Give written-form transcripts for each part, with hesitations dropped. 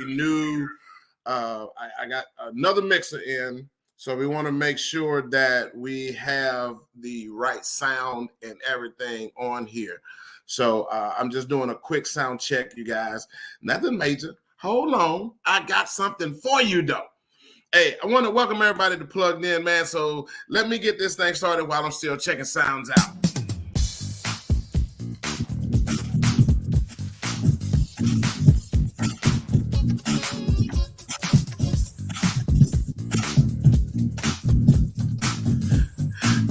new. I got another mixer in, so we want to make sure that we have the right sound and everything on here. So I'm just doing a quick sound check, you guys. Nothing major. Hold on, I got something for you though. Hey, I want to welcome everybody to Plugged In, man. So let me get this thing started while I'm still checking sounds out.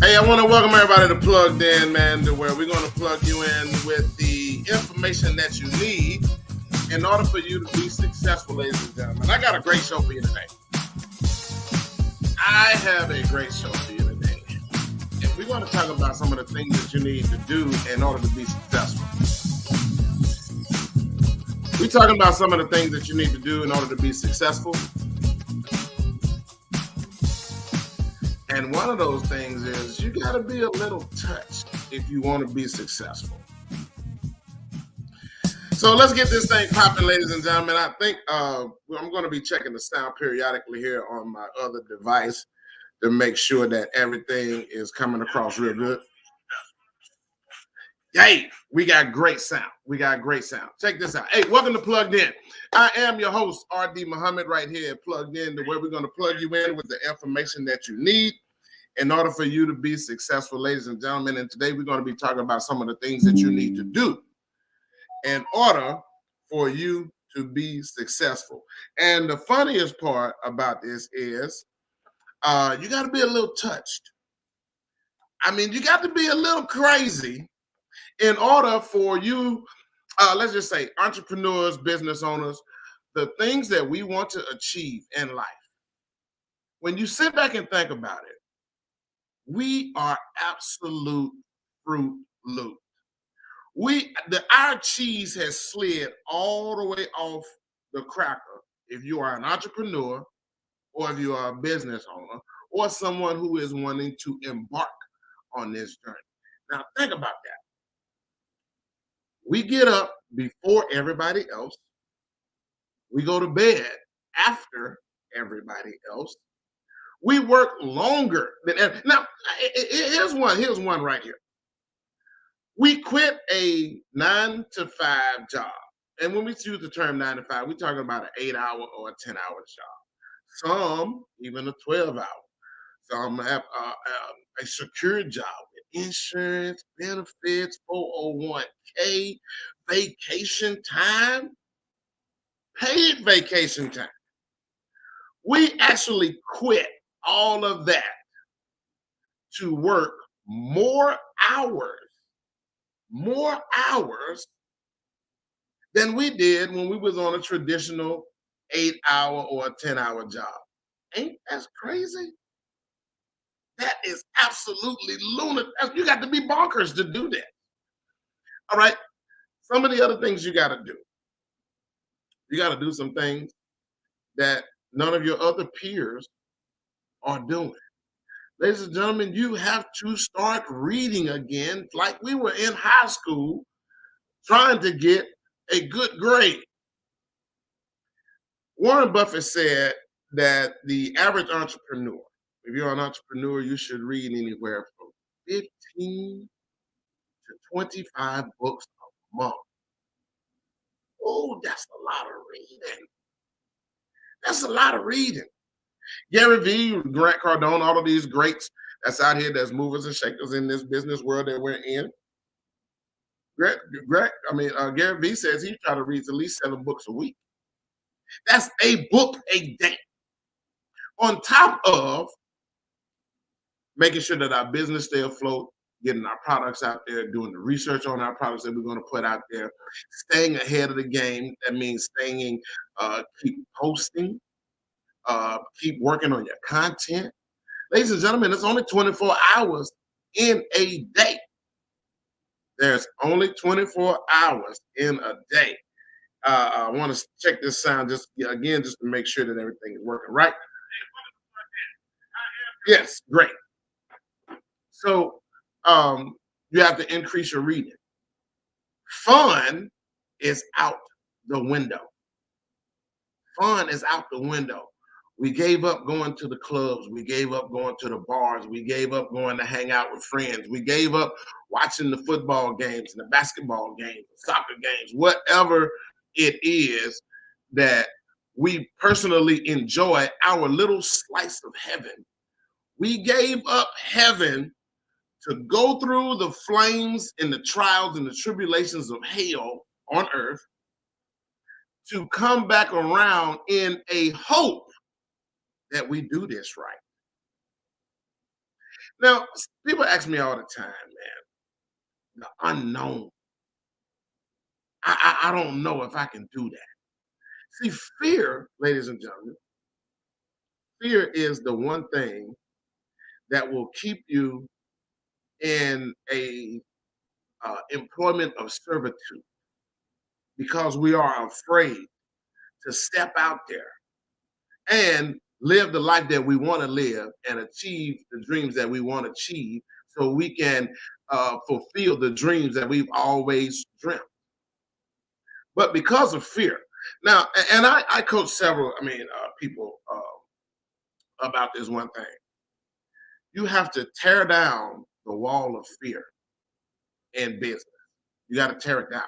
Hey, I want to welcome everybody to Plugged In, man, to where we're going to plug you in with the information that you need in order for you to be successful, ladies and gentlemen. I got a great show for you today. I have a great show for you today. And we're going to talk about some of the things that you need to do in order to be successful. We're talking about some of the things that you need to do in order to be successful. And one of those things is you got to be a little touched if you want to be successful. So let's get this thing popping, ladies and gentlemen. I think I'm going to be checking the sound periodically here on my other device to make sure that everything is coming across real good. Hey, we got great sound. Check this out. Hey, welcome to Plugged In. I am your host, RD Muhammad, right here at Plugged In, where we're going to plug you in with the information that you need in order for you to be successful, ladies and gentlemen. And today we're going to be talking about some of the things that you need to do in order for you to be successful. And the funniest part about this is you got to be a little touched. I mean, you got to be a little crazy in order for you, let's just say entrepreneurs, business owners, the things that we want to achieve in life. When you sit back and think about it, we are absolute Fruit Loops. Our cheese has slid all the way off the cracker if you are an entrepreneur or if you are a business owner or someone who is wanting to embark on this journey. Now, think about that. We get up before everybody else. We go to bed after everybody else. We work longer than now. Here's one right here. We quit a 9-to-5 job, and when we use the term 9 to 5, we're talking about an 8-hour or a 10-hour job. Some even a 12-hour. Some have a secure job with insurance, benefits, 401k, vacation time, paid vacation time. We actually quit all of that to work more hours than we did when we was on a traditional 8-hour or a 10-hour job. Ain't that crazy? That is absolutely lunatic. You got to be bonkers to do that. All right. Some of the other things you got to do. You got to do some things that none of your other peers are doing. Ladies and gentlemen, you have to start reading again like we were in high school trying to get a good grade. Warren Buffett said that the average entrepreneur, if you're an entrepreneur, you should read anywhere from 15 to 25 books a month. Oh, that's a lot of reading. Gary Vee, Grant Cardone, all of these greats that's out here that's movers and shakers in this business world that we're in. Gary Vee says he tries to read at least 7 books a week. That's a book a day. On top of making sure that our business stay afloat, getting our products out there, doing the research on our products that we're going to put out there, staying ahead of the game. That means keep posting, keep working on your content. Ladies and gentlemen, it's only 24 hours in a day. There's only 24 hours in a day. I want to check this sound just to make sure that everything is working right. Yes, great. So you have to increase your reading. Fun is out the window. Fun is out the window. We gave up going to the clubs. We gave up going to the bars. We gave up going to hang out with friends. We gave up watching the football games and the basketball games, the soccer games, whatever it is that we personally enjoy, our little slice of heaven. We gave up heaven to go through the flames and the trials and the tribulations of hell on earth, to come back around in a hope that we do this right. Now, people ask me all the time, man, the unknown. I don't know if I can do that. See, fear, ladies and gentlemen, fear is the one thing that will keep you in a employment of servitude, because we are afraid to step out there and live the life that we want to live and achieve the dreams that we want to achieve, so we can fulfill the dreams that we've always dreamt. But because of fear, now, and I coach several, people about this one thing. You have to tear down the wall of fear in business. You got to tear it down.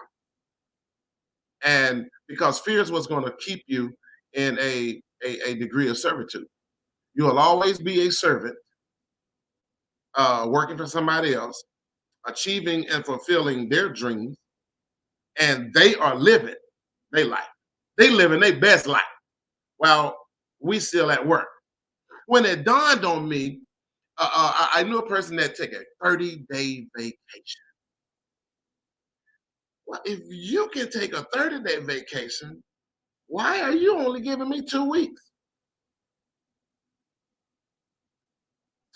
And because fear is what's going to keep you in a degree of servitude. You will always be a servant, working for somebody else, achieving and fulfilling their dreams, and they are living their life. They living their best life while we still at work. When it dawned on me, I knew a person that took a 30-day vacation. Well, if you can take a 30-day vacation, why are you only giving me 2 weeks?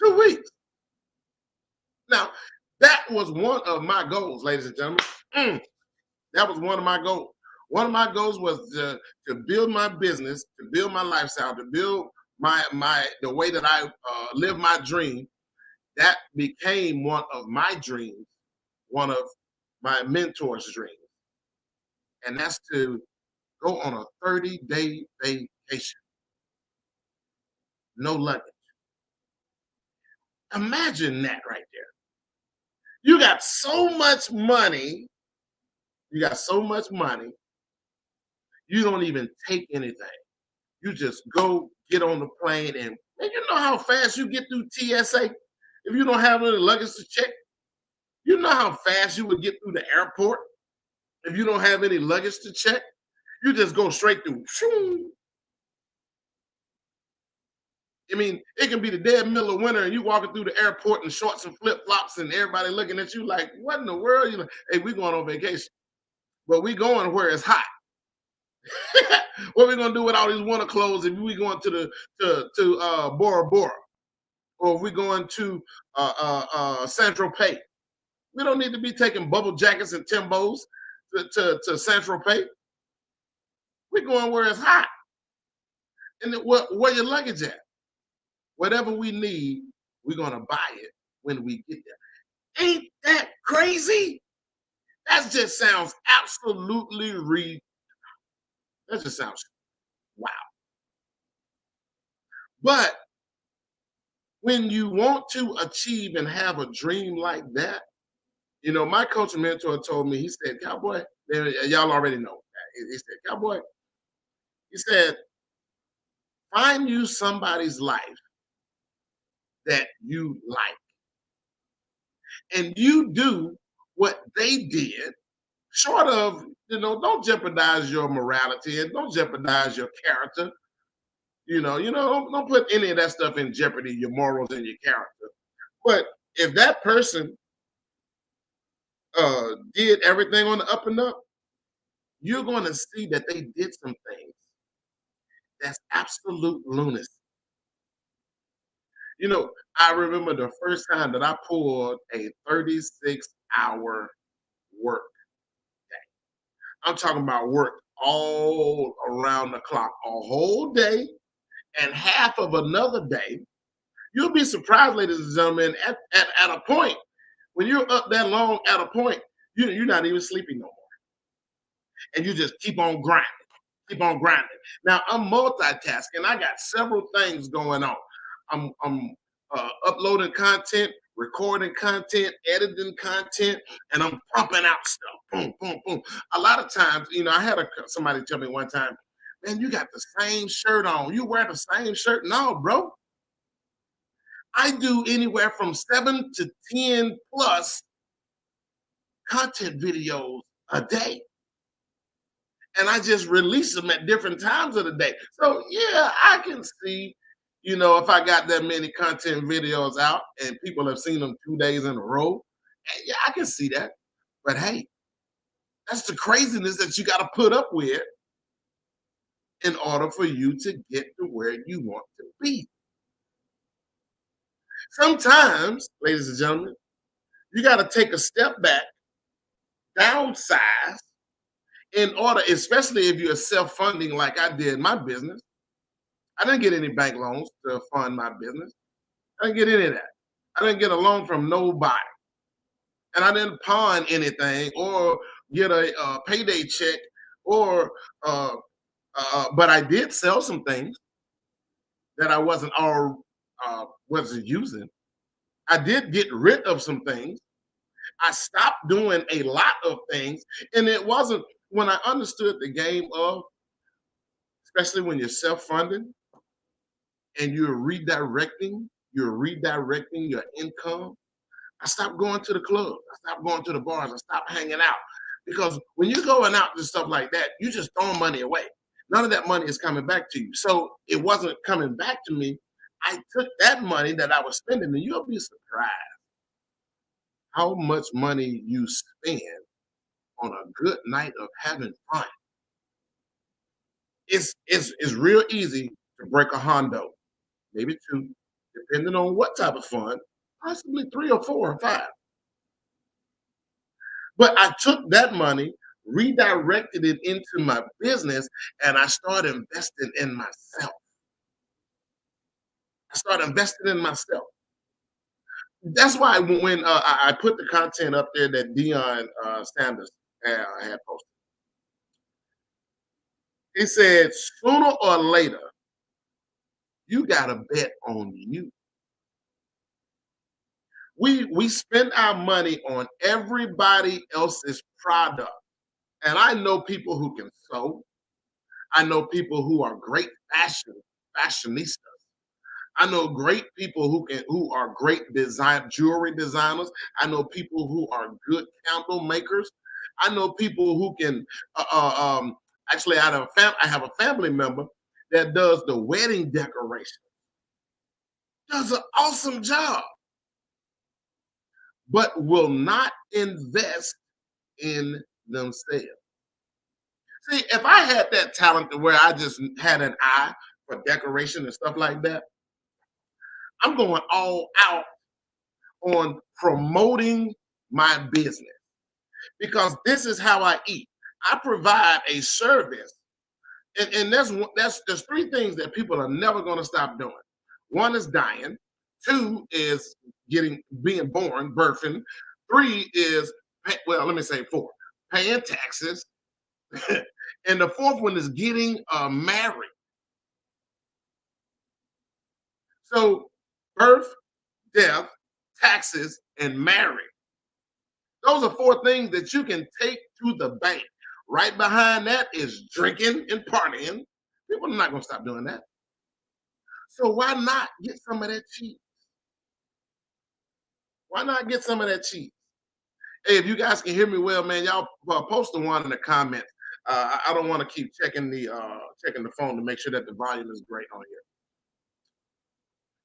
2 weeks. Now, that was one of my goals, ladies and gentlemen. That was one of my goals. One of my goals was to build my business, to build my lifestyle, to build my the way that I live my dream. That became one of my dreams, one of my mentor's dreams, and that's to go on a 30-day vacation, no luggage. Imagine that right there. You got so much money. You got so much money. You don't even take anything. You just go get on the plane, and you know how fast you get through TSA if you don't have any luggage to check. You know how fast you would get through the airport if you don't have any luggage to check. You just go straight through. I mean, it can be the dead middle of winter and you walking through the airport in shorts and flip flops, and everybody looking at you like, "What in the world?" You like, "Hey, we going on vacation, but we going where it's hot." What we gonna do with all these winter clothes if we going to the Bora Bora, or if we going to San Tropez? We don't need to be taking bubble jackets and Timbos to San Tropez. We going where it's hot. And where your luggage at? Whatever we need, we're gonna buy it when we get there. Ain't that crazy? That just sounds absolutely that just sounds wow. But when you want to achieve and have a dream like that, my coach and mentor told me, he said, "Cowboy," y'all already know. He said, "Cowboy," he said, "find you somebody's life that you like, and you do what they did, short of, don't jeopardize your morality and don't jeopardize your character. Don't put any of that stuff in jeopardy, your morals and your character. But if that person did everything on the up and up, you're going to see that they did some things that's absolute lunacy." I remember the first time that I pulled a 36-hour work day. I'm talking about work all around the clock, a whole day and half of another day. You'll be surprised, ladies and gentlemen, at a point, when you're up that long, at a point, you're not even sleeping no more. And you just keep on grinding. keep on grinding. Now I'm multitasking. I got several things going on. I'm uploading content, recording content, editing content, and I'm pumping out stuff. Boom, boom, boom. A lot of times, I had somebody tell me one time, "Man, you got the same shirt on. You wear the same shirt." No, bro. I do anywhere from 7 to 10 plus content videos a day. And I just release them at different times of the day. So yeah, I can see, if I got that many content videos out and people have seen them 2 days in a row, yeah, I can see that. But hey, that's the craziness that you got to put up with in order for you to get to where you want to be. Sometimes, ladies and gentlemen, you got to take a step back, downsize in order, especially if you're self-funding like I did my business. I didn't get any bank loans to fund my business. I didn't get any of that. I didn't get a loan from nobody. And I didn't pawn anything or get a payday check or, but I did sell some things that I wasn't using. I did get rid of some things. I stopped doing a lot of things. And it wasn't when I understood the game of, especially when you're self-funding and you're redirecting your income. I stopped going to the clubs. I stopped going to the bars. I stopped hanging out. Because when you're going out and stuff like that, you just throwing money away. None of that money is coming back to you. So it wasn't coming back to me. I took that money that I was spending, and you'll be surprised how much money you spend on a good night of having fun. It's real easy to break a Hondo, maybe two, depending on what type of fun, possibly three or four or five. But I took that money, redirected it into my business, and I started investing in myself. I started investing in myself. That's why when I put the content up there that Deion Sanders had posted, he said, sooner or later, you got to bet on you. We spend our money on everybody else's product. And I know people who can sew. I know people who are great fashionistas. I know great people who are great jewelry designers. I know people who are good candle makers. I know people who can actually I have a family member that does the wedding decoration. Does an awesome job, but will not invest in themselves. See, if I had that talent to where I just had an eye for decoration and stuff like that, I'm going all out on promoting my business because this is how I eat. I provide a service, and there's three things that people are never going to stop doing. One is dying. Two is being born, birthing. Three is let me say four, paying taxes, and the fourth one is getting married. So birth, death, taxes, and marriage. Those are four things that you can take to the bank. Right behind that is drinking and partying. People are not going to stop doing that. So why not get some of that cheese? Why not get some of that cheese? Hey, if you guys can hear me well, man, y'all post the one in the comments. I don't want to keep checking the phone to make sure that the volume is great on here.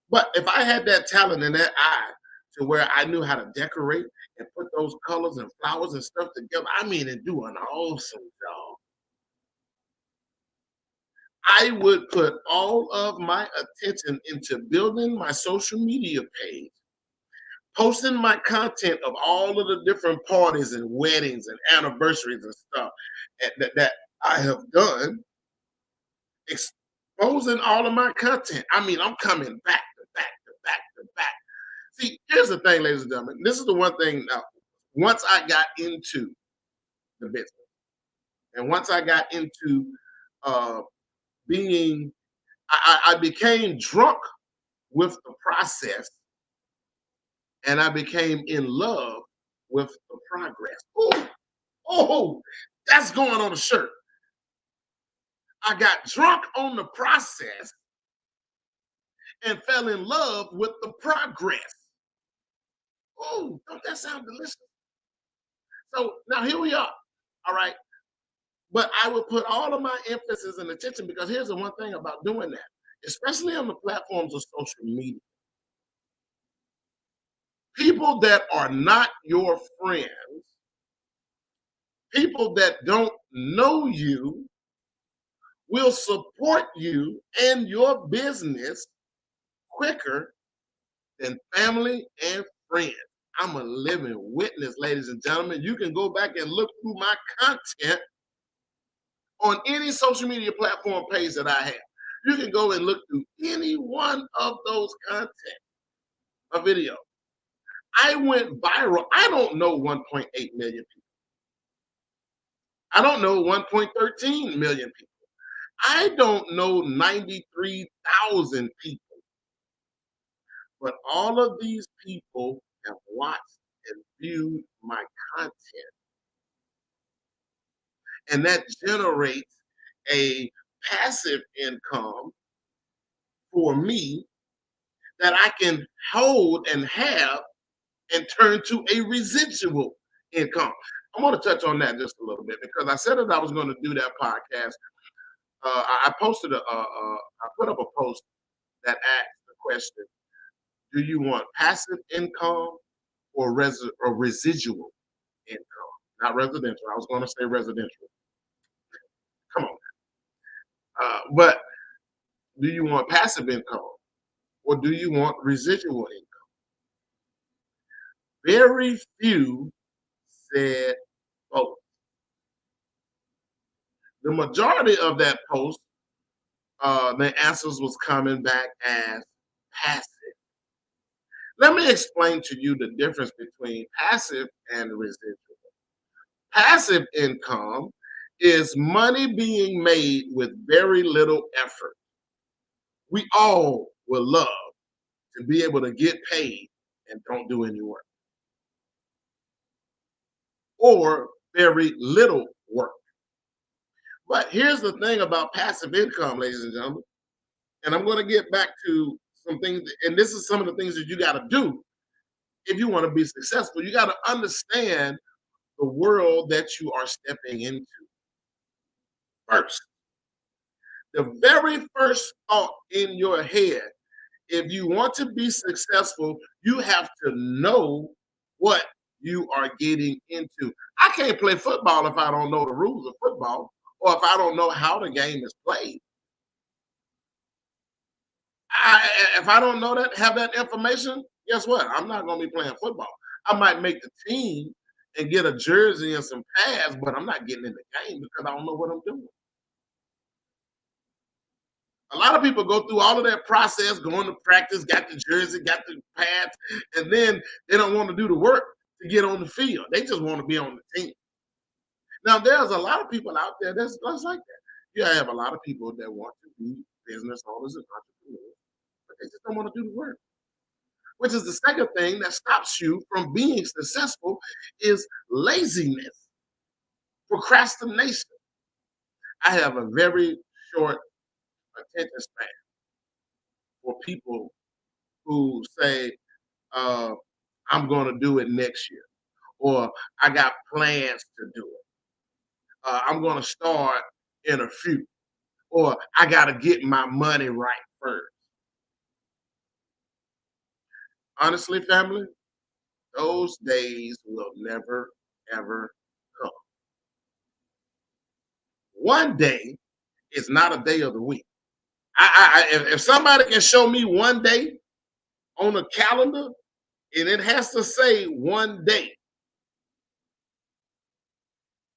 But if I had that talent and that eye to where I knew how to decorate and put those colors and flowers and stuff together, I mean, and do an awesome job, I would put all of my attention into building my social media page, posting my content of all of the different parties and weddings and anniversaries and stuff that I have done, exposing all of my content. I mean, I'm coming back to back to back to back. See, here's the thing, ladies and gentlemen. This is the one thing. Once I got into the business, and once I got into uh, being, I became drunk with the process, and I became in love with the progress. Oh, oh, that's going on a shirt. I got drunk on the process and fell in love with the progress. Oh, don't that sound delicious? So now here we are. All right. But I will put all of my emphasis and attention, because here's the one thing about doing that, especially on the platforms of social media. People that are not your friends, people that don't know you, will support you and your business quicker than family and friends. I'm a living witness, ladies and gentlemen. You can go back and look through my content on any social media platform page that I have. You can go and look through any one of those content, a video. I went viral. I don't know 1.8 million people. I don't know 1.13 million people. I don't know 93,000 people. But all of these people have watched and viewed my content. And that generates a passive income for me that I can hold and have and turn to a residual income. I want to touch on that just a little bit, because I said that I was going to do that podcast. I posted I put up a post that asked the question: do you want passive income or residual income? Not residential. I was going to say residential. Come on. But do you want passive income or do you want residual income? Very few said both. The majority of that post, the answers was coming back as passive. Let me explain to you the difference between passive and residual. Passive income is money being made with very little effort. We all would love to be able to get paid and don't do any work, or very little work. But here's the thing about passive income, ladies and gentlemen, and I'm going to get back to some things, and this is some of the things that you got to do if you want to be successful. You got to understand the world that you are stepping into first. The very first thought in your head, if you want to be successful, you have to know what you are getting into. I can't play football if I don't know the rules of football, or if I don't know how the game is played. If I don't know that, have that information, guess what? I'm not going to be playing football. I might make the team and get a jersey and some pads, but I'm not getting in the game because I don't know what I'm doing. A lot of people go through all of that process, going to practice, got the jersey, got the pads, and then they don't want to do the work to get on the field. They just want to be on the team. Now, there's a lot of people out there that's like that. You have a lot of people that want to be business owners and entrepreneurs, but they just don't want to do the work. Which is the second thing that stops you from being successful, is laziness, procrastination. I have a very short attention span for people who say, uh, I'm going to do it next year, or I got plans to do it. I'm going to start in a few, or I got to get my money right first. Honestly, family, those days will never, ever come. One day is not a day of the week. If somebody can show me one day on a calendar and it has to say one day,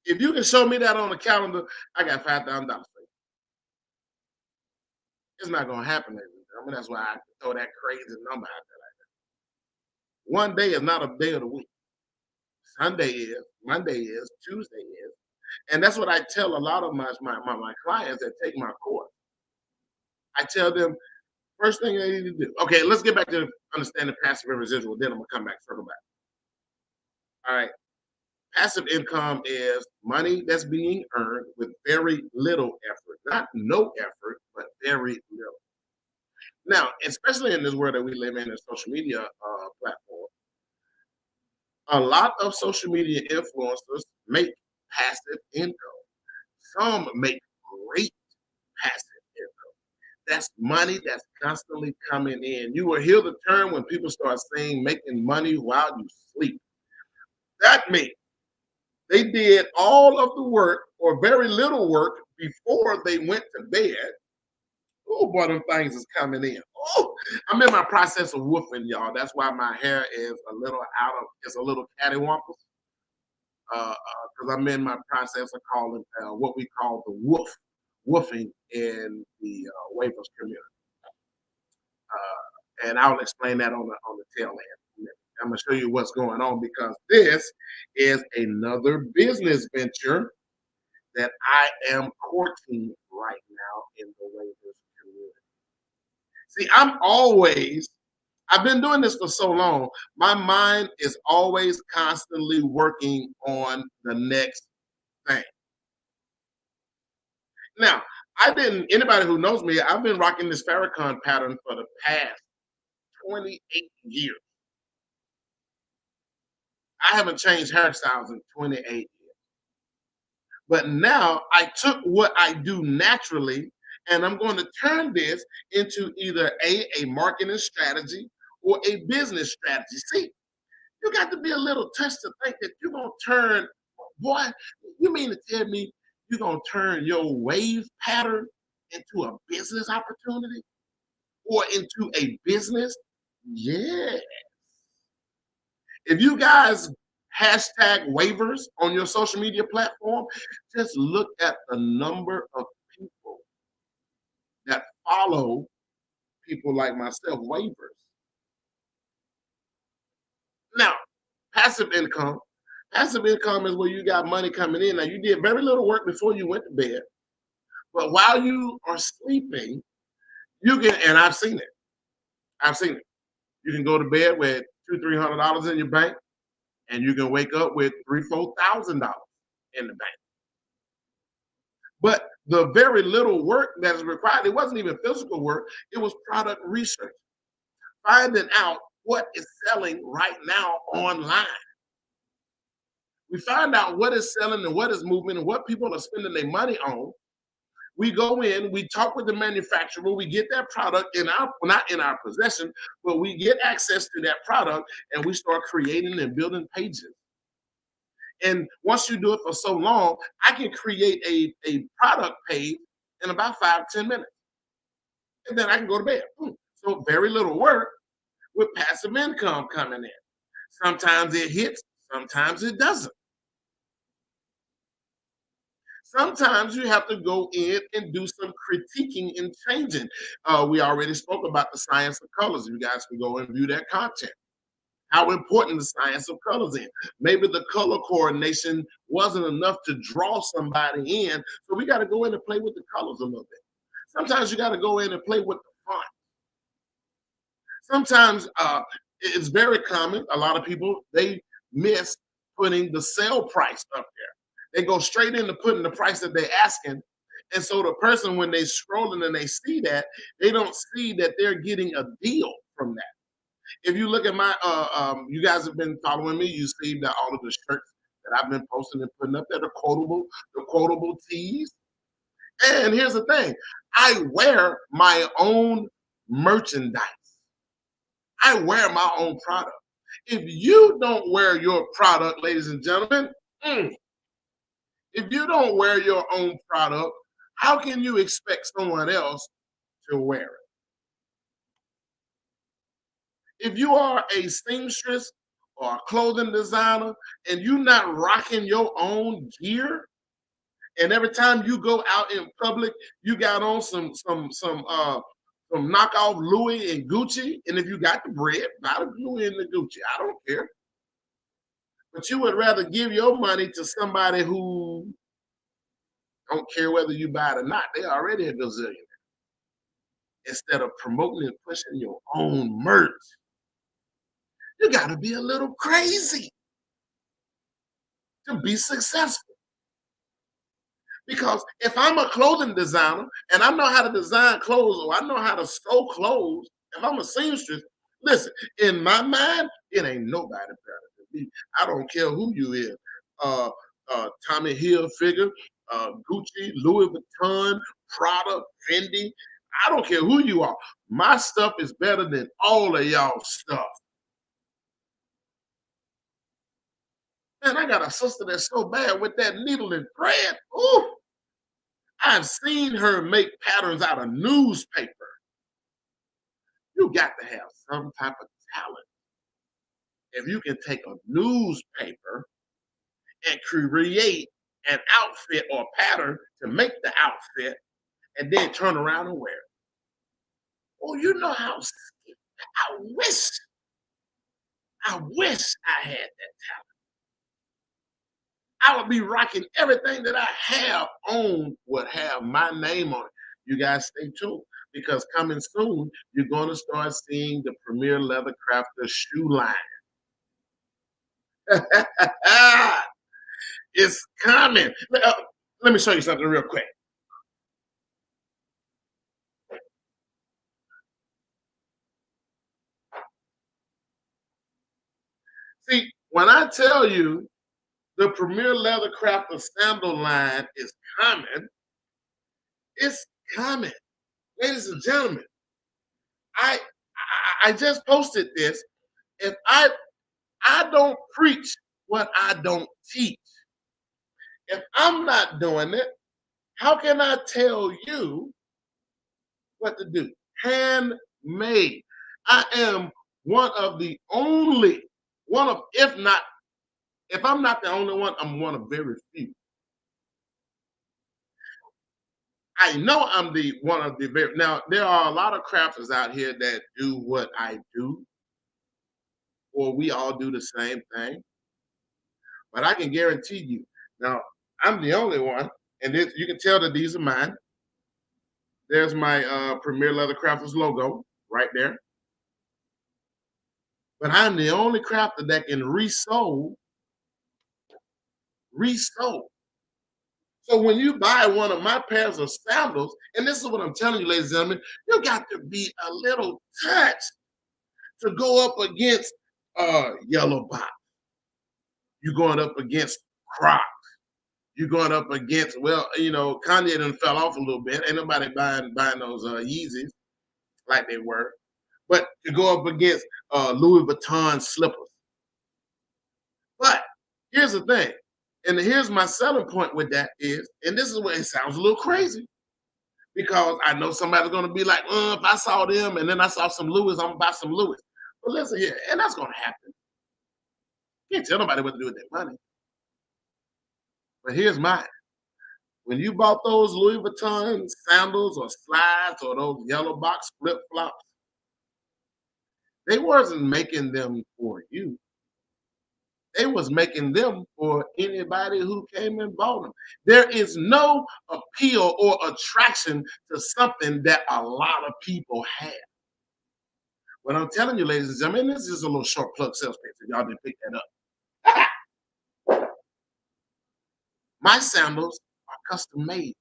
if you can show me that on the calendar, I got $5,000. It's not gonna happen. I mean, that's why I throw that crazy number out there like that. One day is not a day of the week. Sunday is, Monday is, Tuesday is. And that's what I tell a lot of my clients that take my course. I tell them first thing they need to do. Okay, let's get back to understanding passive and residual. Then I'm gonna come back, circle back. All right. Passive income is money that's being earned with very little effort, not no effort, but very little. Now, especially in this world that we live in, the social media platform, a lot of social media influencers make passive income. Some make great passive income. That's money that's constantly coming in. You will hear the term when people start saying making money while you sleep. That means they did all of the work or very little work before they went to bed. Oh, boy, them things is coming in. Oh, I'm in my process of woofing, y'all. That's why my hair is a little it's a little cattywampus. Because I'm in my process of calling what we call the woofing in the waivers community. And I'll explain that on the tail end. I'm gonna show you what's going on because this is another business venture that I am courting right now in the waivers community. See, I've been doing this for so long. My mind is always constantly working on the next thing. Now, anybody who knows me, I've been rocking this Farrakhan pattern for the past 28 years. I haven't changed hairstyles in 28 years. But now I took what I do naturally and I'm going to turn this into either a marketing strategy or a business strategy. See, you got to be a little touched to think that you're going to turn, boy, you mean to tell me you're going to turn your wave pattern into a business opportunity or into a business? Yeah. If you guys hashtag waivers on your social media platform, just look at the number of people that follow people like myself, waivers. Now, passive income. Passive income is where you got money coming in. Now, you did very little work before you went to bed, but while you are sleeping, you can, and I've seen it. I've seen it. You can go to bed with $200-300 in your bank, and you can wake up with $3,000-4,000 in the bank. But the very little work that is required, it wasn't even physical work, it was product research, finding out what is selling right now online. We find out what is selling and what is moving and what people are spending their money on. We go in, we talk with the manufacturer, we get that product in our, not in our possession, but we get access to that product and we start creating and building pages. And once you do it for so long, I can create a product page in about 5-10 minutes. And then I can go to bed. So very little work with passive income coming in. Sometimes it hits, sometimes it doesn't. Sometimes you have to go in and do some critiquing and changing. We already spoke about the science of colors. You guys can go and view that content. How important the science of colors is. Maybe the color coordination wasn't enough to draw somebody in, so we got to go in and play with the colors a little bit. Sometimes you got to go in and play with the font. Sometimes it's very common. A lot of people they miss putting the sale price up there. They go straight into putting the price that they're asking. And so the person, when they scrolling and they see that, they don't see that they're getting a deal from that. If you look at my, you guys have been following me, you see that all of the shirts that I've been posting and putting up there, the quotable tees. And here's the thing, I wear my own merchandise. I wear my own product. If you don't wear your product, ladies and gentlemen, if you don't wear your own product, how can you expect someone else to wear it? If you are a seamstress or a clothing designer and you're not rocking your own gear, and every time you go out in public, you got on some knockoff Louis and Gucci, and if you got the bread, buy the Louis and the Gucci. I don't care. But you would rather give your money to somebody who Don't care whether you buy it or not. They're already a gazillionaire. Instead of promoting and pushing your own merch, you got to be a little crazy to be successful. Because if I'm a clothing designer and I know how to design clothes or I know how to sew clothes, if I'm a seamstress, listen, in my mind, it ain't nobody better than me. I don't care who you is. Uh, Tommy Hilfiger, Gucci, Louis Vuitton, Prada, Fendi. I don't care who you are. My stuff is better than all of y'all stuff. Man, I got a sister that's so bad with that needle and thread. Ooh, I've seen her make patterns out of newspaper. You got to have some type of talent. If you can take a newspaper and create an outfit or pattern to make the outfit and then turn around and wear it. Oh, you know how I wish, I wish I had that talent. I would be rocking everything that I have on would have my name on it. You guys stay tuned because coming soon, you're going to start seeing the Premier Leather Crafter shoe line. It's coming. Let me show you something real quick. See, when I tell you the Premier Leather Crafter sandal line is coming, it's coming. Ladies and gentlemen, I I just posted this. If I don't preach what I don't teach. If I'm not doing it, how can I tell you what to do? Handmade. I am one of the only, one of, if I'm not the only one, I'm one of very few. I know I'm the one of the very, now there are a lot of crafters out here that do what I do, or we all do the same thing. But I can guarantee you, now I'm the only one, and this, you can tell that these are mine. There's my Premier Leather Crafters logo right there. But I'm the only crafter that can resew. So when you buy one of my pairs of sandals, and this is what I'm telling you, ladies and gentlemen, you got to be a little touched to go up against Yellow Box. You're going up against Crocs. You're going up against, well, you know, Kanye done fell off a little bit. Ain't nobody buying those Yeezys like they were. But to go up against Louis Vuitton slippers. But here's the thing, and here's my selling point with that is, and this is where it sounds a little crazy, because I know somebody's gonna be like, if I saw them and then I saw some Louis, I'm gonna buy some Louis. But listen here, and that's gonna happen. Can't tell nobody what to do with their money. But here's mine. When you bought those Louis Vuitton sandals or slides or those yellow box flip flops, they wasn't making them for you. They was making them for anybody who came and bought them. There is no appeal or attraction to something that a lot of people have. What I'm telling you, ladies and gentlemen, this is a little short plug sales pitch. If y'all didn't pick that up. My sandals are custom made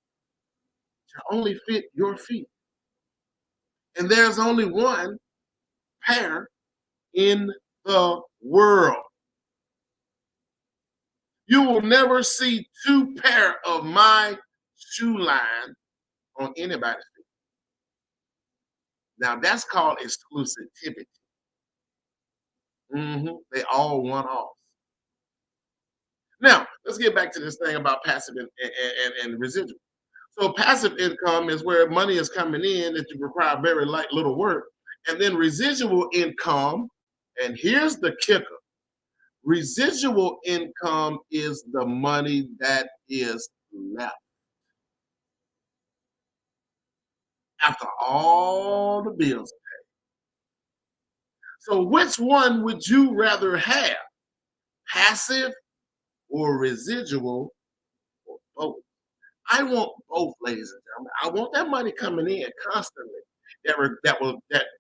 to only fit your feet. And there's only one pair in the world. You will never see two pair of my shoe line on anybody's feet. Now that's called exclusivity. They all one off. Now let's get back to this thing about passive and residual. So passive income is where money is coming in that you require very little work, and then residual income. And here's the kicker: residual income is the money that is left after all the bills. So which one would you rather have? Passive or residual or both? I want both, ladies and gentlemen. I want that money coming in constantly that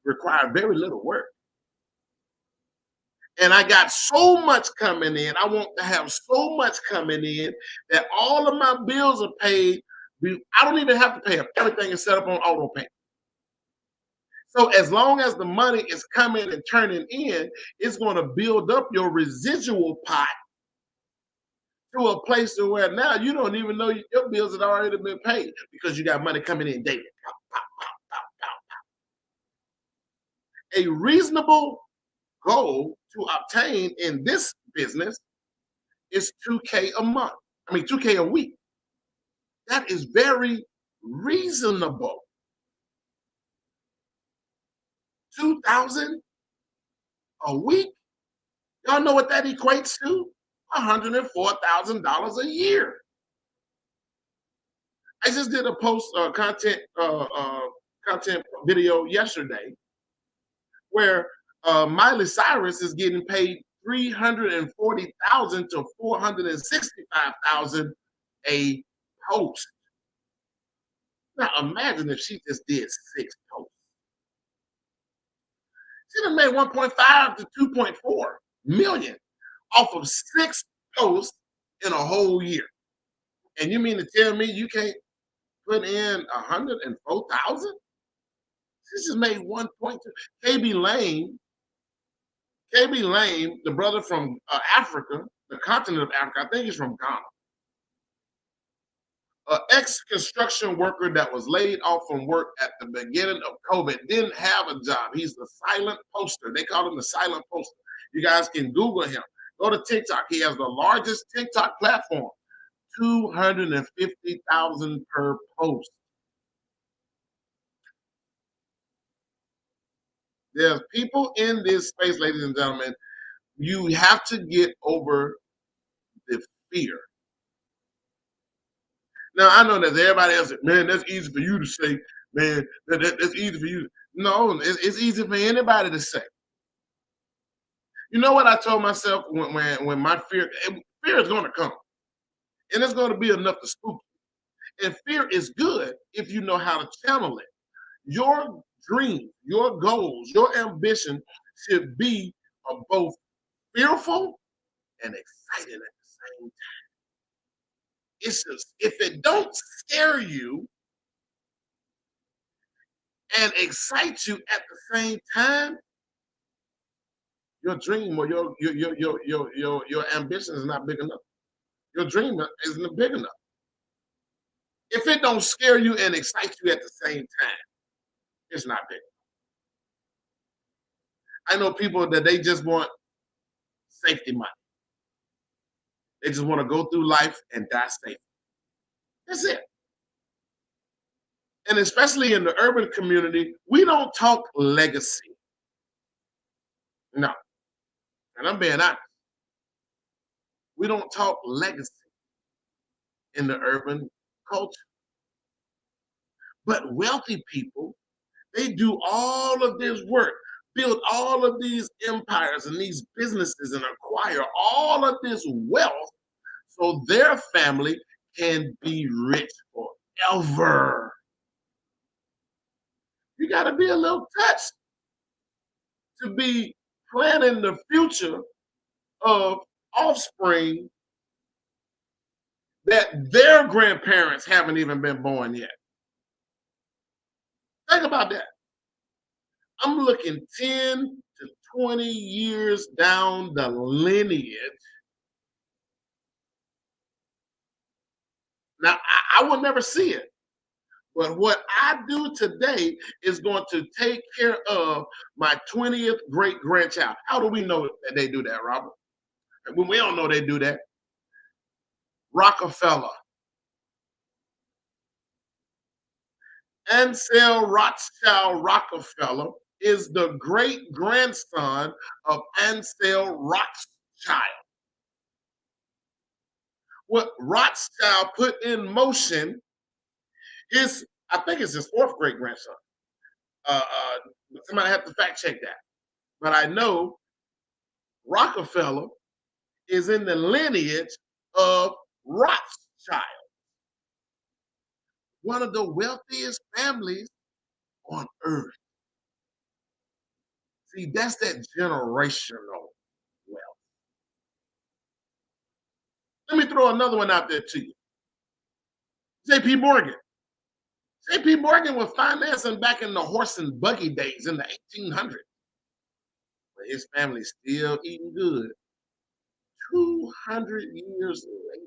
require very little work. And I got so much coming in. I want to have so much coming in that all of my bills are paid. I don't even have to pay them. Everything is set up on auto pay. So as long as the money is coming and turning in, it's going to build up your residual pot to a place to where now you don't even know your bills had already been paid because you got money coming in daily. A reasonable goal to obtain in this business is 2K a month. I mean, 2K a week. That is very reasonable. 2,000 a week. Y'all know what that equates to? $104,000 a year. I just did a post content video yesterday where Miley Cyrus is getting paid 340,000 to 465,000 a post. Now imagine if she just did 6 posts. She done made 1.5 to 2.4 million off of 6 posts in a whole year. And you mean to tell me you can't put in 104,000? She just made 1.2. KB Lane, the brother from Africa, the continent of Africa, I think he's from Ghana. An ex-construction worker that was laid off from work at the beginning of COVID didn't have a job. He's the silent poster. They call him the silent poster. You guys can Google him. Go to TikTok. He has the largest TikTok platform, 250,000 per post. There's people in this space, ladies and gentlemen. You have to get over the fear. Now I know that everybody else, man, that's easy for you to say, man. That's easy for you. No, it's easy for anybody to say. You know what I told myself when my fear is going to come, and it's going to be enough to spook you. And fear is good if you know how to channel it. Your dreams, your goals, your ambition should be both fearful and excited at the same time. It's just if it don't scare you and excite you at the same time, your dream or your ambition is not big enough. Your dream isn't big enough. If it don't scare you and excite you at the same time, it's not big. I know people that they just want safety money. They just want to go through life and die safe. That's it. And especially in the urban community, we don't talk legacy. No. And I'm being honest. We don't talk legacy in the urban culture. But wealthy people, they do all of this work, build all of these empires and these businesses and acquire all of this wealth so their family can be rich forever. You got to be a little touched to be planning the future of offspring that their grandparents haven't even been born yet. Think about that. I'm looking 10 to 20 years down the lineage. Now, I will never see it. But what I do today is going to take care of my 20th great grandchild. How do we know that they do that, Robert? When we don't know they do that. Rockefeller. Ansel Rothschild Rockefeller is the great grandson of Ansel Rothschild. What Rothschild put in motion is, I think it's his 4th great grandson. Somebody have to fact check that. But I know Rockefeller is in the lineage of Rothschild. one of the wealthiest families on earth. See, that's that generational wealth. Let me throw another one out there to you. J.P. Morgan. J.P. Morgan was financing back in the horse and buggy days in the 1800s. But his family's still eating good 200 years later.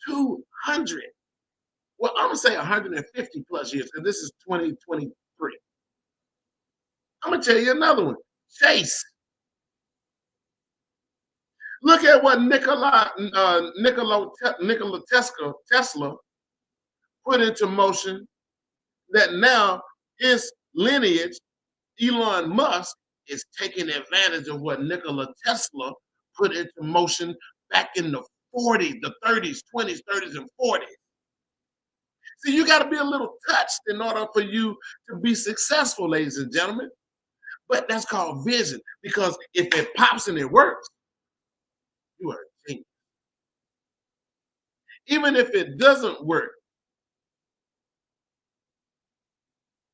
200. Well, I'm going to say 150 plus years, and this is 2023. I'm going to tell you another one. Chase. Look at what Nikola Tesla put into motion, that now his lineage, Elon Musk, is taking advantage of what Nikola Tesla put into motion back in the 40s, the 30s, 20s, 30s, and 40s. See, you got to be a little touched in order for you to be successful, ladies and gentlemen. But that's called vision, because if it pops and it works, you are a genius. Even if it doesn't work,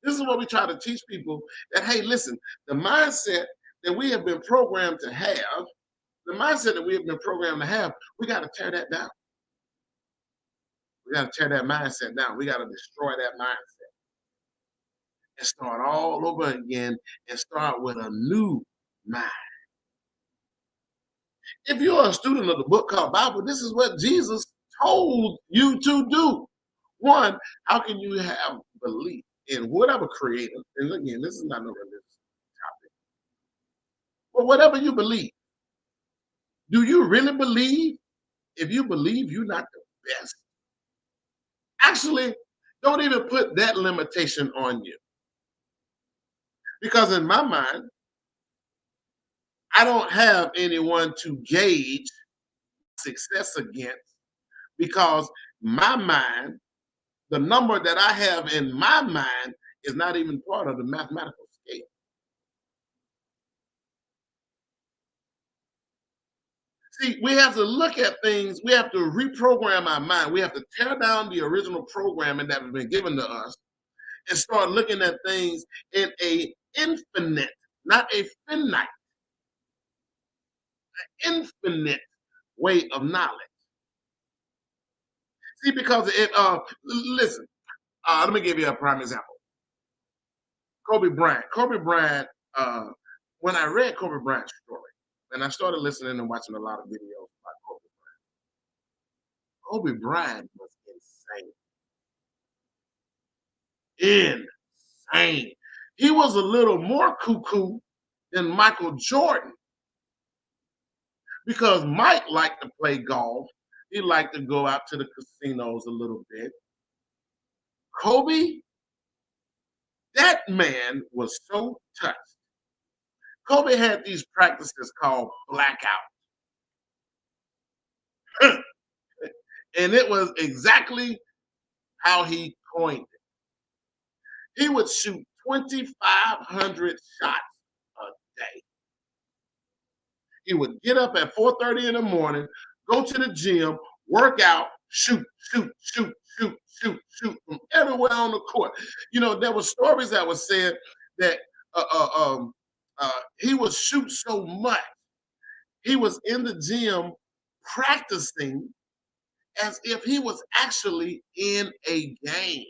this is what we try to teach people, that, hey, listen, the mindset that we have been programmed to have, we got to tear that down. We got to tear that mindset down. We got to destroy that mindset and start all over again and start with a new mind. If you're a student of the book called Bible, this is what Jesus told you to do. One, how can you have belief in whatever creator? And again, this is not no religious topic. But whatever you believe, do you really believe? If you believe you're not the best, actually, don't even put that limitation on you. Because in my mind, I don't have anyone to gauge success against, because my mind, the number that I have in my mind, is not even part of the mathematical scale. See, we have to look at things, we have to reprogram our mind. We have to tear down the original programming that has been given to us and start looking at things in a infinite, not a finite, infinite way of knowledge. See, because listen, let me give you a prime example. Kobe Bryant. Kobe Bryant, when I read Kobe Bryant's story, and I started listening and watching a lot of videos about Kobe Bryant was insane. Insane. He was a little more cuckoo than Michael Jordan, because Mike liked to play golf. He liked to go out to the casinos a little bit. Kobe, that man was so touched. Kobe had these practices called blackout. And it was exactly how he coined it. He would shoot 2,500 shots a day. He would get up at 4:30 in the morning, go to the gym, work out, shoot from everywhere on the court. You know, there were stories that were said that he would shoot so much. He was in the gym practicing as if he was actually in a game.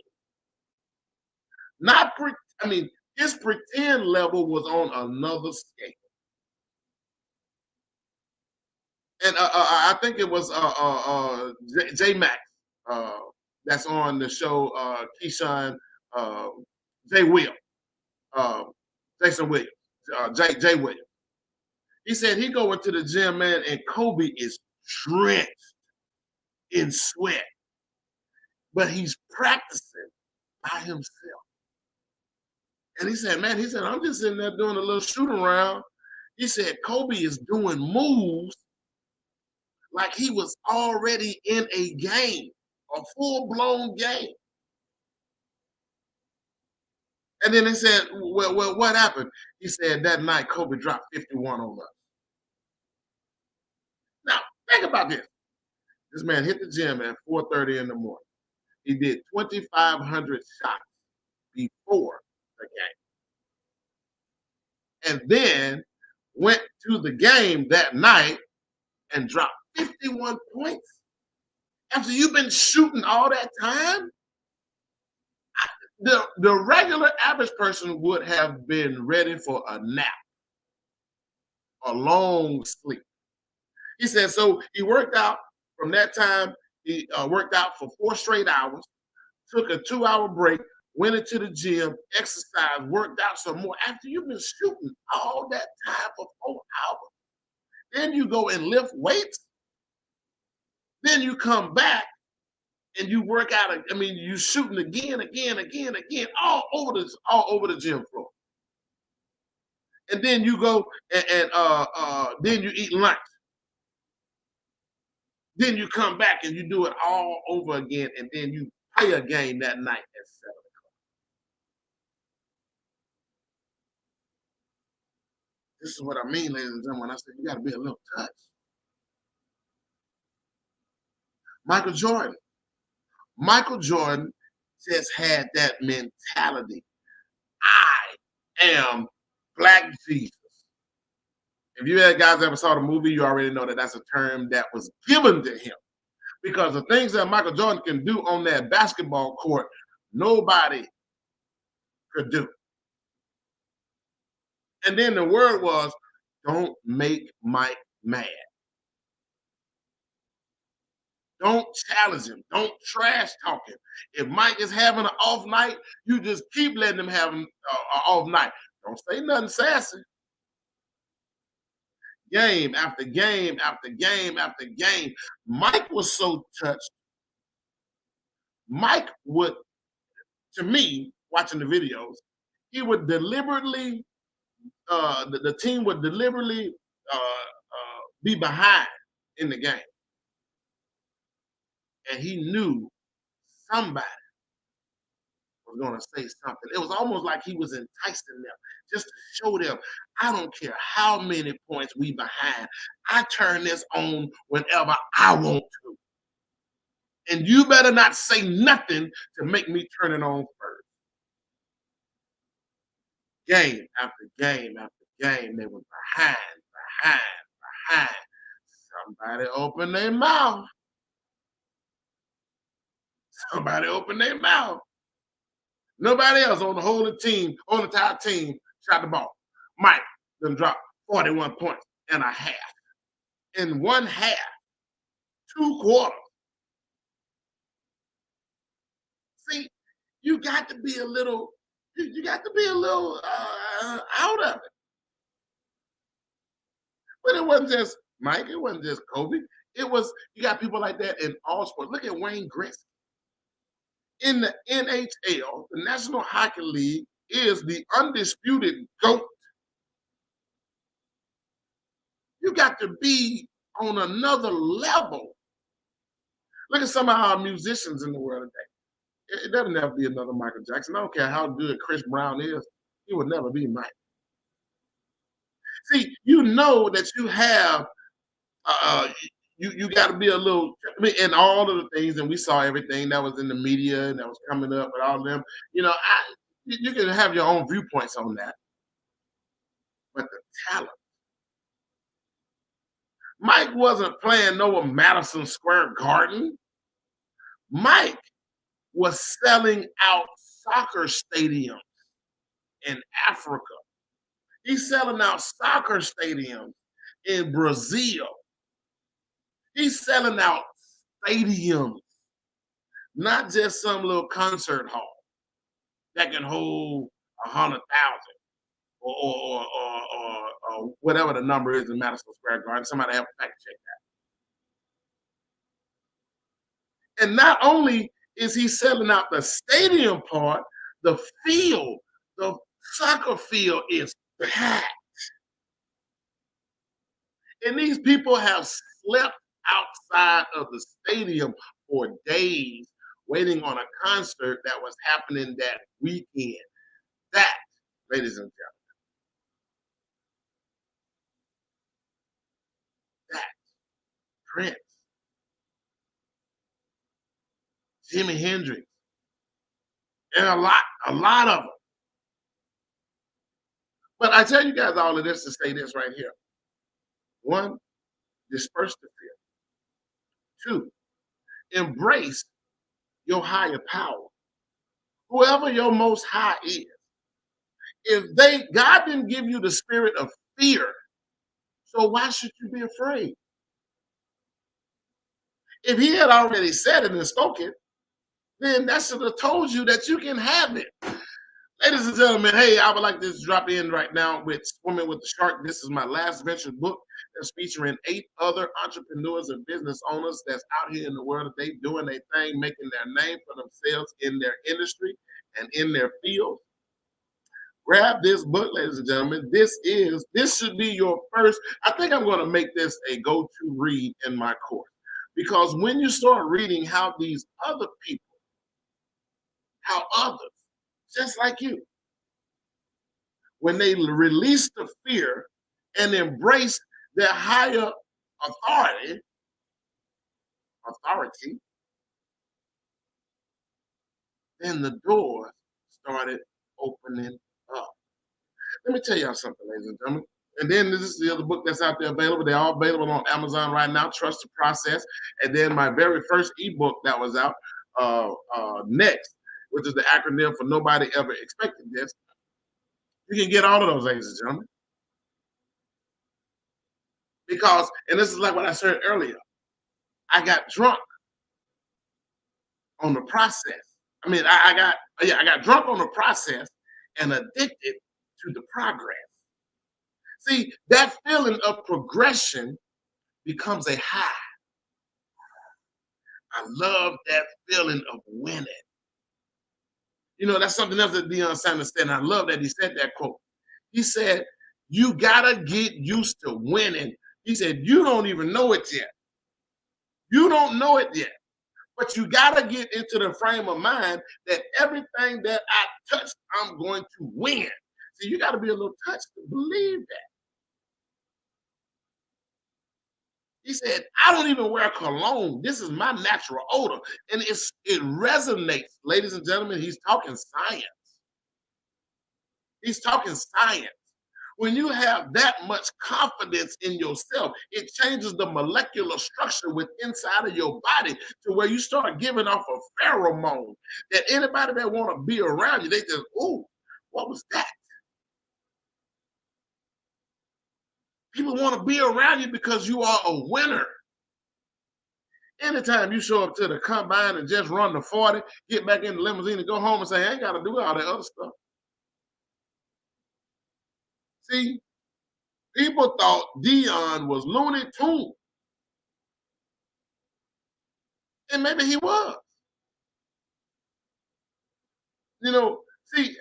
Not, his pretend level was on another scale. And I think it was J Max that's on the show, Keyshawn, Jay Will, Jason Williams, Jay Williams. He said he go into the gym, man, and Kobe is drenched in sweat, but he's practicing by himself. And he said, man, I'm just sitting there doing a little shoot around. He said Kobe is doing moves like he was already in a game, a full-blown game. And then he said, well, what happened? He said that night Kobe dropped 51 on us. Now, think about this. This man hit the gym at 4:30 in the morning. He did 2,500 shots before the game. And then went to the game that night and dropped 51 points. After you've been shooting all that time, the regular average person would have been ready for a nap, a long sleep. He said, so he worked out from that time. He worked out for 4 straight hours, took a 2-hour break, went into the gym, exercised, worked out some more. After you've been shooting all that time for 4 hours, then you go and lift weights. Then you come back and you work out. I mean, you shooting again, all over the gym floor. And then you go and then you eat lunch. Then you come back and you do it all over again, and then you play a game that night at 7:00. This is what I mean, ladies and gentlemen. I said you got to be a little touch. Michael Jordan. Michael Jordan just had that mentality. I am Black Jesus. If you guys ever saw the movie, you already know that that's a term that was given to him. Because the things that Michael Jordan can do on that basketball court, nobody could do. And then the word was, don't make Mike mad. Don't challenge him. Don't trash talk him. If Mike is having an off night, you just keep letting him have an off night. Don't say nothing sassy. Game after game after game after game. Mike was so touched. Mike would, to me, watching the videos, he would deliberately, the team would deliberately be behind in the game. And he knew somebody was going to say something. It was almost like he was enticing them just to show them, I don't care how many points we behind. I turn this on whenever I want to. And you better not say nothing to make me turn it on first. Game after game after game, they were behind. Somebody open their mouth. Somebody open their mouth. Nobody else on the whole team, on the entire team, shot the ball. Mike then dropped 41 points and a half. In one half, 2 quarters. See, you got to be a little, you got to be a little out of it. But it wasn't just Mike, it wasn't just Kobe. It was, you got people like that in all sports. Look at Wayne Gretzky. In the NHL, the National Hockey League is the undisputed GOAT. You got to be on another level. Look at some of our musicians in the world today. It doesn't have to be another Michael Jackson. I don't care how good Chris Brown is. He would never be Mike. See, you know that you have, you got to be a little, I mean, in all of the things, and we saw everything that was in the media and that was coming up with all of them. You know, you can have your own viewpoints on that. But the talent. Mike wasn't playing no Madison Square Garden. Mike was selling out soccer stadiums in Africa. He's selling out soccer stadiums in Brazil. He's selling out stadiums, not just some little concert hall that can hold 100,000 or whatever the number is in Madison Square Garden. Somebody have to fact check that. And not only is he selling out the stadium part, the field, the soccer field is packed. And these people have slept outside of the stadium for days waiting on a concert that was happening that weekend. That, ladies and gentlemen, that Prince Jimi Hendrix, and a lot of them. But I tell you guys all of this to say this right here. One, disperse the fear. Two, embrace your higher power. Whoever your most high is. If God didn't give you the spirit of fear, so why should you be afraid? If he had already said it and spoken, then that should have told you that you can have it. Ladies and gentlemen, hey, I would like to drop in right now with Swimming with the Shark. This is my last venture book that's featuring 8 other entrepreneurs and business owners that's out here in the world. They doing their thing, making their name for themselves in their industry and in their field. Grab this book, ladies and gentlemen. This should be your first. I think I'm going to make this a go-to read in my course. Because when you start reading how these other people, how others, just like you, when they release the fear and embrace their higher authority, then the doors started opening up. Let me tell y'all something, ladies and gentlemen. And then this is the other book that's out there available. They're all available on Amazon right now. Trust the Process. And then my very first ebook that was out, Next, which is the acronym for Nobody Ever Expected This. You can get all of those, ladies and gentlemen. Because, and this is like what I said earlier, I got drunk on the process. I got drunk on the process and addicted to the progress. See, that feeling of progression becomes a high. I love that feeling of winning. You know, that's something else that Deion Sanders said, and I love that he said that quote. He said, you gotta get used to winning. He said, you don't even know it yet. You don't know it yet. But you gotta get into the frame of mind that everything that I touch, I'm going to win. See, you gotta be a little touched to believe that. He said, I don't even wear cologne. This is my natural odor. And it resonates. Ladies and gentlemen, he's talking science. He's talking science. When you have that much confidence in yourself, it changes the molecular structure within inside of your body to where you start giving off a pheromone that anybody that want to be around you, they just, ooh, what was that? People want to be around you because you are a winner. Anytime you show up to the combine and just run the 40, get back in the limousine and go home and say, I ain't got to do all that other stuff. See, people thought Deion was Looney Tunes. And maybe he was. You know, see,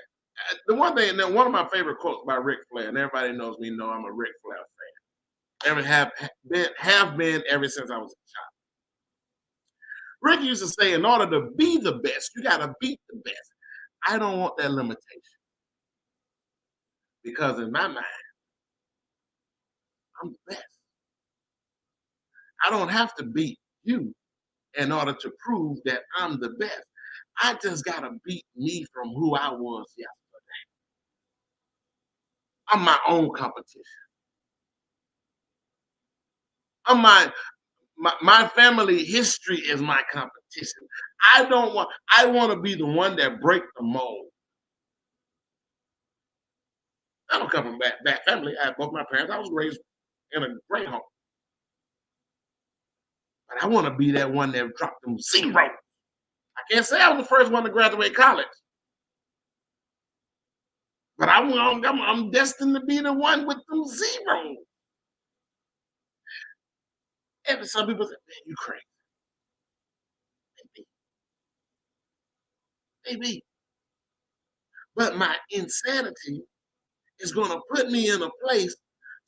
the one thing, and then one of my favorite quotes by Ric Flair, and everybody knows me, know I'm a Ric Flair fan. Have been ever since I was a child. Rick used to say, in order to be the best, you got to beat the best. I don't want that limitation. Because in my mind, I'm the best. I don't have to beat you in order to prove that I'm the best. I just got to beat me from who I was yesterday. I'm my own competition. I'm my family history is my competition. I want to be the one that break the mold. I don't come from bad family. I have both my parents. I was raised in a great home. But I want to be that one that dropped them zero. I can't say I was the first one to graduate college. But I'm destined to be the one with them zeros. And some people say, man, you crazy. Maybe. But my insanity is going to put me in a place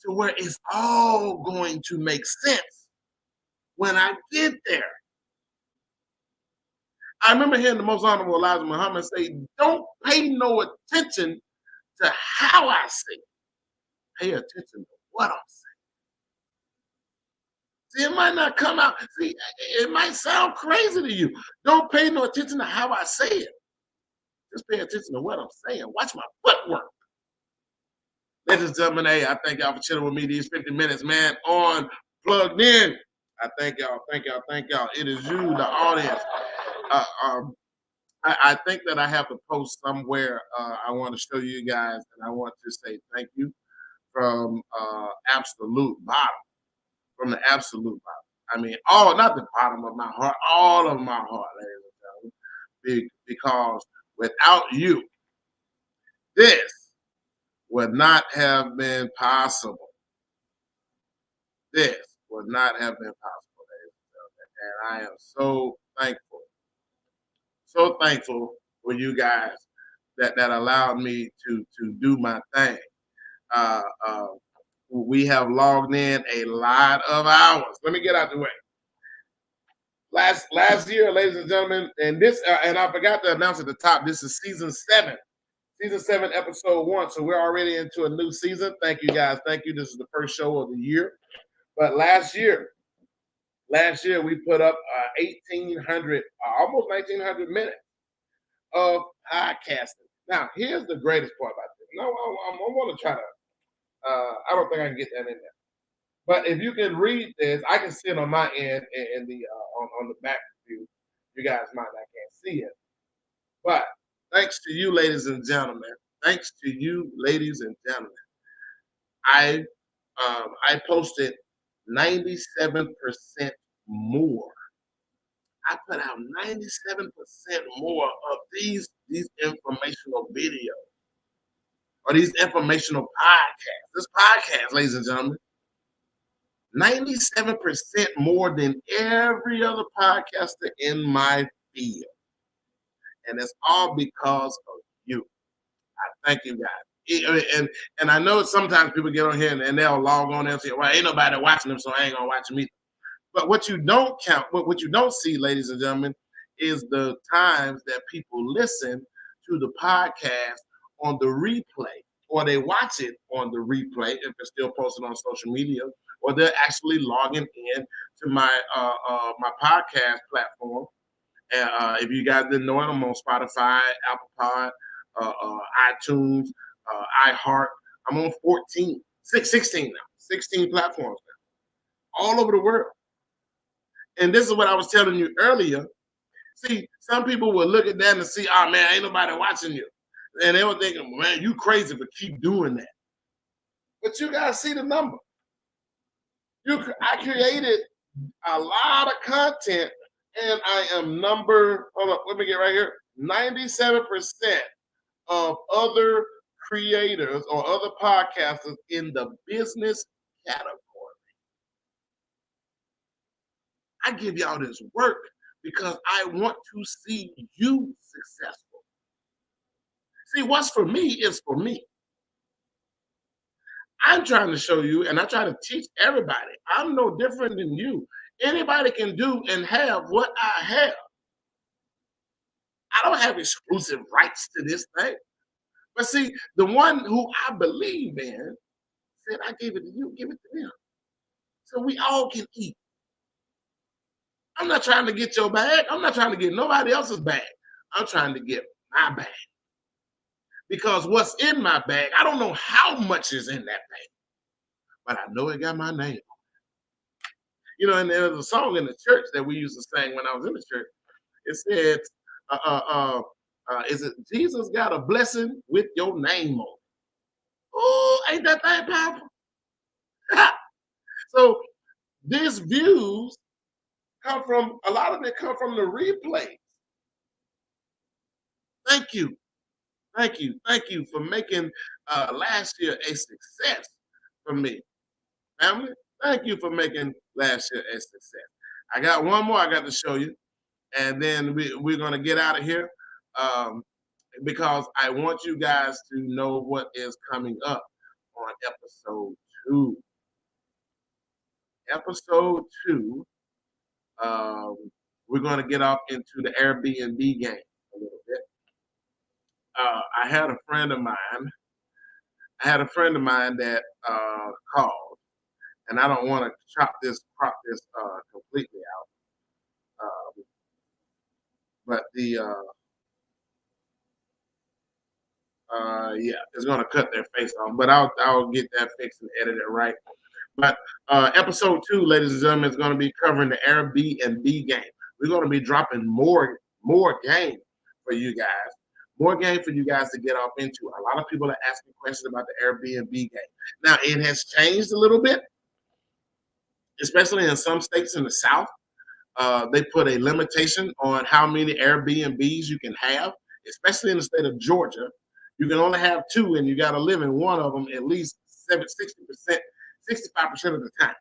to where it's all going to make sense when I get there. I remember hearing the most honorable Elijah Muhammad say, don't pay no attention to how I say it. Pay attention to what I'm saying. See, it might not come out. See, it might sound crazy to you. Don't pay no attention to how I say it. Just pay attention to what I'm saying. Watch my footwork. Ladies and gentlemen, hey, I thank y'all for chilling with me these 50 minutes, man, on Plugged In. I thank y'all, thank y'all, thank y'all. It is you, the audience. Uh, um, I think that I have to post somewhere. I want to show you guys, and I want to say thank you from absolute bottom, from the absolute bottom. I mean, all not the bottom of my heart, all of my heart, ladies and gentlemen, because without you, this would not have been possible. This would not have been possible, ladies and gentlemen. And I am so thankful for you guys that allowed me to do my thing. Uh, uh, we have logged in a lot of hours. Let me get out the way. Last year, ladies and gentlemen, and this and I forgot to announce at the top. This is season 7, episode 1. So we're already into a new season. Thank you guys. Thank you. This is the first show of the year. But last year we put up 1,800, almost 1,900 minutes of podcasting. Now, here's the greatest part about this. No, I want to try to. I don't think I can get that in there. But if you can read this, I can see it on my end in the on the back view. You guys might not can't see it, but thanks to you, ladies and gentlemen. Thanks to you, ladies and gentlemen. I posted 97% more. I put out 97% more of these informational videos or these informational podcasts. This podcast, ladies and gentlemen, 97% more than every other podcaster in my field. And it's all because of you. I thank you guys. And I know sometimes people get on here and they'll log on and say, well, ain't nobody watching them, so I ain't gonna watch them either. But what you don't count, what you don't see, ladies and gentlemen, is the times that people listen to the podcast on the replay, or they watch it on the replay if it's still posted on social media, or they're actually logging in to my my podcast platform. And if you guys didn't know it, I'm on Spotify, Apple Pod, iTunes, iHeart. I'm on 16 now, 16 platforms now, all over the world. And this is what I was telling you earlier. See, some people will look at that and see, oh man, ain't nobody watching you. And they were thinking, man, you crazy, but keep doing that. But you guys see the number. I created a lot of content, and I am hold on, let me get right here. 97% of other creators or other podcasters in the business category. I give y'all this work because I want to see you successful. See, what's for me is for me. I'm trying to show you, and I try to teach everybody. I'm no different than you. Anybody can do and have what I have. I don't have exclusive rights to this thing. But see, the one who I believe in said, I gave it to you, give it to them. So we all can eat. I'm not trying to get your bag. I'm not trying to get nobody else's bag. I'm trying to get my bag. Because what's in my bag, I don't know how much is in that bag, but I know it got my name on it. You know, and there was a song in the church that we used to sing when I was in the church. It said, is it Jesus got a blessing with your name on it? Oh, ain't that thing powerful? So these views come from, a lot of it come from the replays. Thank you. Thank you. Thank you for making last year a success for me. Family, thank you for making last year a success. I got one more I got to show you, and then we're going to get out of here because I want you guys to know what is coming up on episode 2. Episode 2, we're going to get off into the Airbnb game a little bit. I had a friend of mine that called, and I don't want to crop this completely out. But the yeah, it's gonna cut their face off. But I'll get that fixed and edit it right. But episode 2, ladies and gentlemen, is going to be covering the Airbnb game. We're going to be dropping more game for you guys, more game for you guys to get off into. A lot of people are asking questions about the Airbnb game. Now, it has changed a little bit, especially in some states in the South. They put a limitation on how many Airbnbs you can have, especially in the state of Georgia. You can only have 2, and you got to live in one of them at least 65% of the time.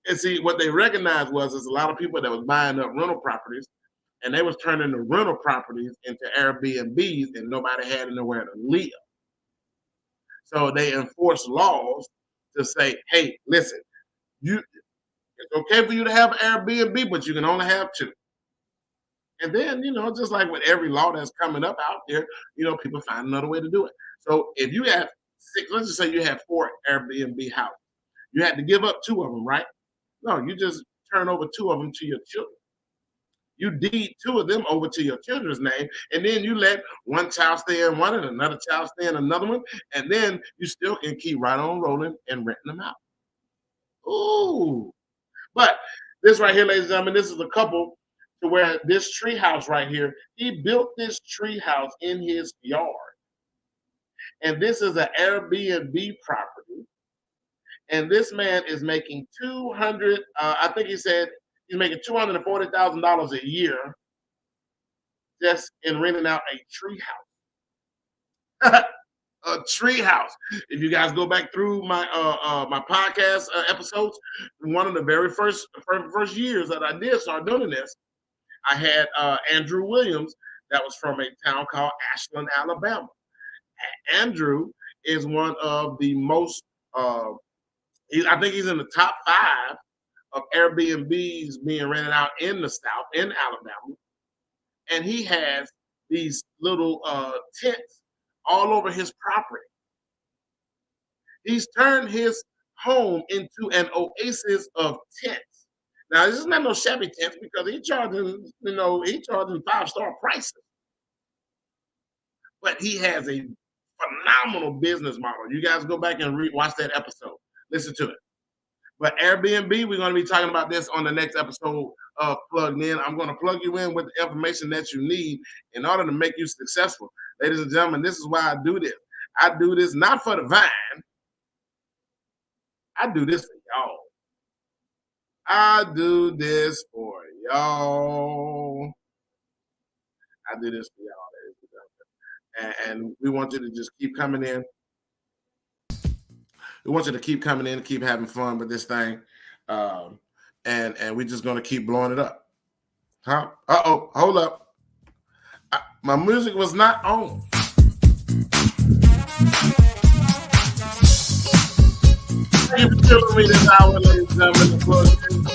And see, what they recognized was a lot of people that was buying up rental properties, and they was turning the rental properties into Airbnbs, and nobody had anywhere to live. So they enforced laws to say, hey, listen, it's okay for you to have an Airbnb, but you can only have 2. And then, just like with every law that's coming up out there, people find another way to do it. So if you have 6, let's just say you have 4 Airbnb houses. You had to give up 2 of them, right? No, you just turn over 2 of them to your children. You deed 2 of them over to your children's name, and then you let one child stay in one and another child stay in another one, and then you still can keep right on rolling and renting them out. Ooh. But this right here, ladies and gentlemen, this is a couple to where this tree house right here, he built this tree house in his yard. And this is an Airbnb property. And this man is making I think he said he's making $240,000 a year just in renting out a tree house. A tree house. If you guys go back through my my podcast episodes, one of the very first years that I did start doing this, I had Andrew Williams that was from a town called Ashland, Alabama. Andrew is one of the most, I think he's in the top 5 of Airbnbs being rented out in the South, in Alabama. And he has these little tents all over his property. He's turned his home into an oasis of tents. Now, this is not no shabby tents because he's charging 5-star prices. But he has a phenomenal business model. You guys go back and watch that episode. Listen to it. But Airbnb, we're going to be talking about this on the next episode of Plugged In. I'm going to plug you in with the information that you need in order to make you successful. Ladies and gentlemen, this is why I do this. I do this not for the vine. I do this for y'all. I do this for y'all. I do this for y'all, ladies and gentlemen. And we want you to just keep coming in. We want you to keep coming in, keep having fun with this thing. And we're just going to keep blowing it up. Huh? Uh-oh, hold up. My music was not on. Thank you for tuning me this hour, ladies and gentlemen.